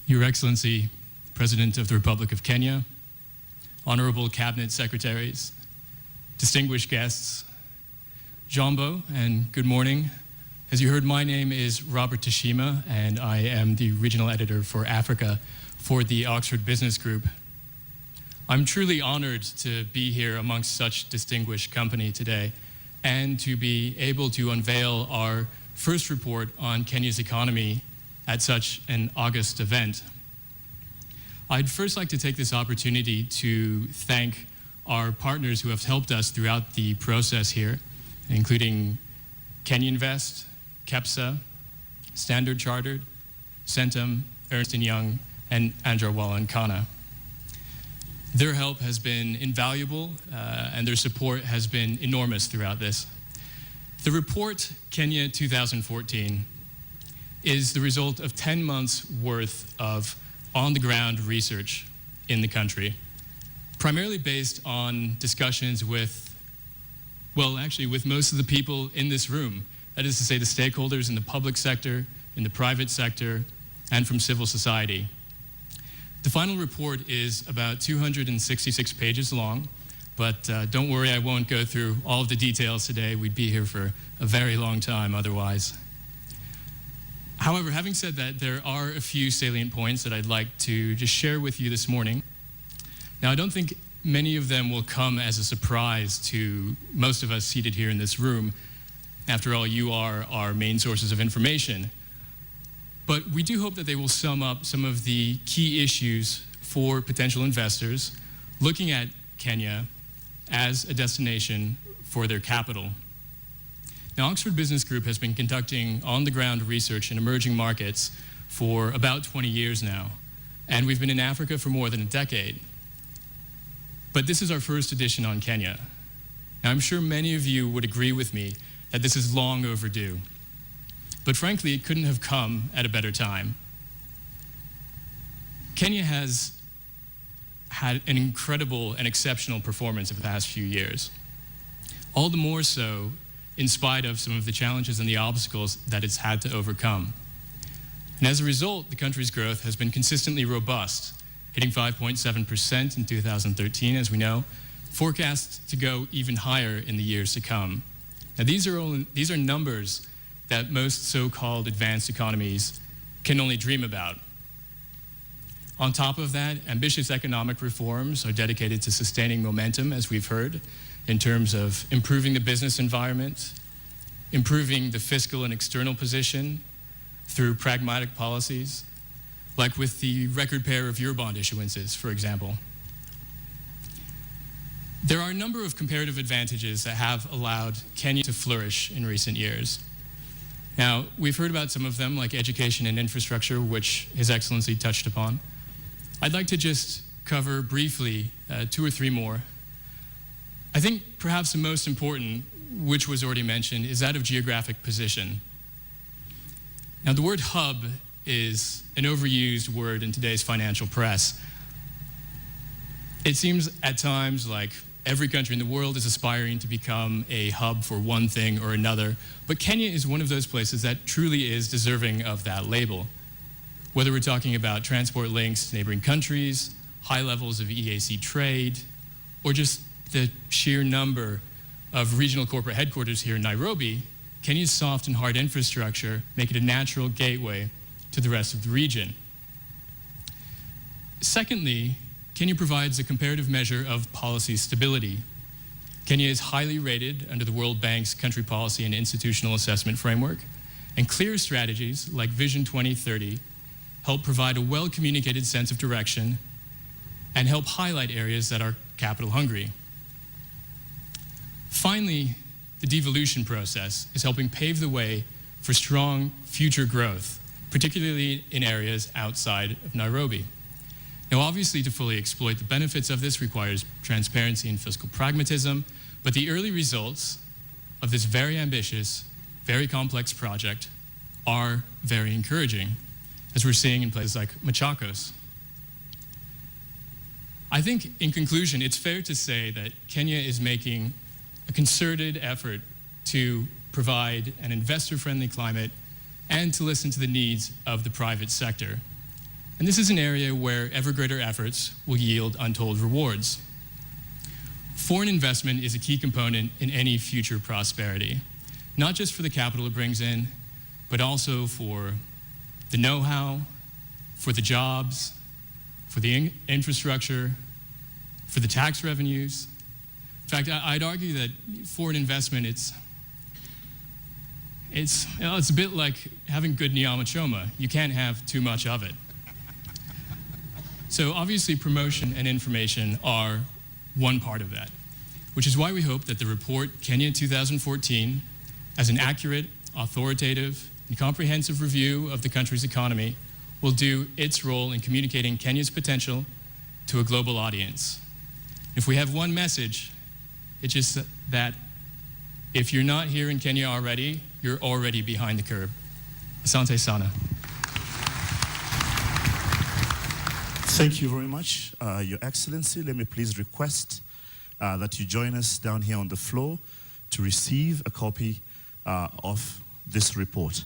Your Excellency, President of the Republic of Kenya, Honorable Cabinet Secretaries, distinguished guests, Jambo, and good morning. As you heard, my name is Robert Tashima, and I am the Regional Editor for Africa for the Oxford Business Group. I'm truly honored to be here amongst such distinguished company today and to be able to unveil our first report on Kenya's economy at such an august event. I'd first like to take this opportunity to thank our partners who have helped us throughout the process here, including Kenya Invest, KEPSA, Standard Chartered, Centum, Ernst & Young, and Anjarwala & Khanna. Their help has been invaluable, and their support has been enormous throughout this. The report, Kenya 2014, is the result of 10 months worth of on-the-ground research in the country, primarily based on discussions with, well, actually with most of the people in this room. That is to say, the stakeholders in the public sector, in the private sector, and from civil society. The final report is about 266 pages long, but don't worry, I won't go through all of the details today. We'd be here for a very long time otherwise. However, having said that, there are a few salient points that I'd like to just share with you this morning. Now, I don't think many of them will come as a surprise to most of us seated here in this room. After all, you are our main sources of information. But we do hope that they will sum up some of the key issues for potential investors looking at Kenya as a destination for their capital. Now, Oxford Business Group has been conducting on-the-ground research in emerging markets for about 20 years now, and we've been in Africa for more than a decade. But this is our first edition on Kenya. Now, I'm sure many of you would agree with me that this is long overdue. But frankly, it couldn't have come at a better time. Kenya has had an incredible and exceptional performance over the past few years. All the more so in spite of some of the challenges and the obstacles that it's had to overcome. And as a result, the country's growth has been consistently robust, hitting 5.7% in 2013, as we know, forecast to go even higher in the years to come. Now, these are numbers that most so-called advanced economies can only dream about. On top of that, ambitious economic reforms are dedicated to sustaining momentum, as we've heard, in terms of improving the business environment, improving the fiscal and external position through pragmatic policies, like with the record pair of Eurobond issuances, for example. There are a number of comparative advantages that have allowed Kenya to flourish in recent years. Now, we've heard about some of them, like education and infrastructure, which His Excellency touched upon. I'd like to just cover briefly 2 or 3 more. I think perhaps the most important, which was already mentioned, is that of geographic position. Now, the word hub is an overused word in today's financial press. It seems at times like every country in the world is aspiring to become a hub for one thing or another, but Kenya is one of those places that truly is deserving of that label. Whether we're talking about transport links to neighboring countries, high levels of EAC trade, or just the sheer number of regional corporate headquarters here in Nairobi, Kenya's soft and hard infrastructure make it a natural gateway to the rest of the region. Secondly, Kenya provides a comparative measure of policy stability. Kenya is highly rated under the World Bank's Country Policy and Institutional Assessment Framework, and clear strategies like Vision 2030 help provide a well-communicated sense of direction and help highlight areas that are capital hungry. Finally, the devolution process is helping pave the way for strong future growth, particularly in areas outside of Nairobi. Now, obviously, to fully exploit the benefits of this requires transparency and fiscal pragmatism, but the early results of this very ambitious, very complex project are very encouraging, as we're seeing in places like Machakos. I think, in conclusion, it's fair to say that Kenya is making a concerted effort to provide an investor-friendly climate and to listen to the needs of the private sector. And this is an area where ever greater efforts will yield untold rewards. Foreign investment is a key component in any future prosperity, not just for the capital it brings in, but also for the know-how, for the jobs, for the infrastructure, for the tax revenues. In fact, I'd argue that foreign investment, it's a bit like having good nyama choma. You can't have too much of it. So obviously promotion and information are one part of that, which is why we hope that the report Kenya 2014, as an accurate, authoritative, and comprehensive review of the country's economy, will do its role in communicating Kenya's potential to a global audience. If we have one message, it's just that if you're not here in Kenya already, you're already behind the curve. Asante sana. Thank you very much, Your Excellency. Let me please request that you join us down here on the floor to receive a copy of this report.